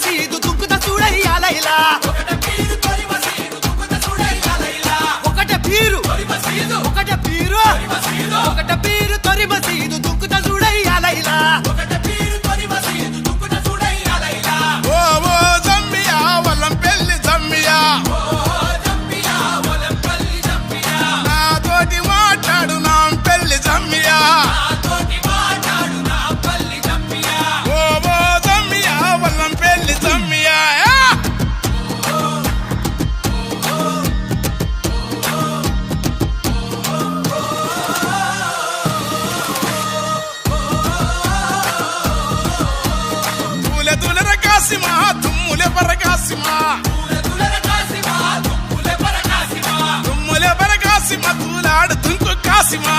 మసీదు దుక్కుత చూడయ్యా లైలా ఒకట పీరు తొరి మసీదు దుక్కుత చూడయ్యా లైలా ఓ ఓ జమ్మియా వల్లం పెళ్లి జమ్మియా నాతోటి మాట్లాడు నా పెళ్లి జమ్మియా ఓ ఓ జమ్మియా వల్లం పెళ్లి జమ్మియా తుమ్ములే పరకాసిమా తుమ్ములే పరకాసిమా తూలాడు తుంకు కాసిమా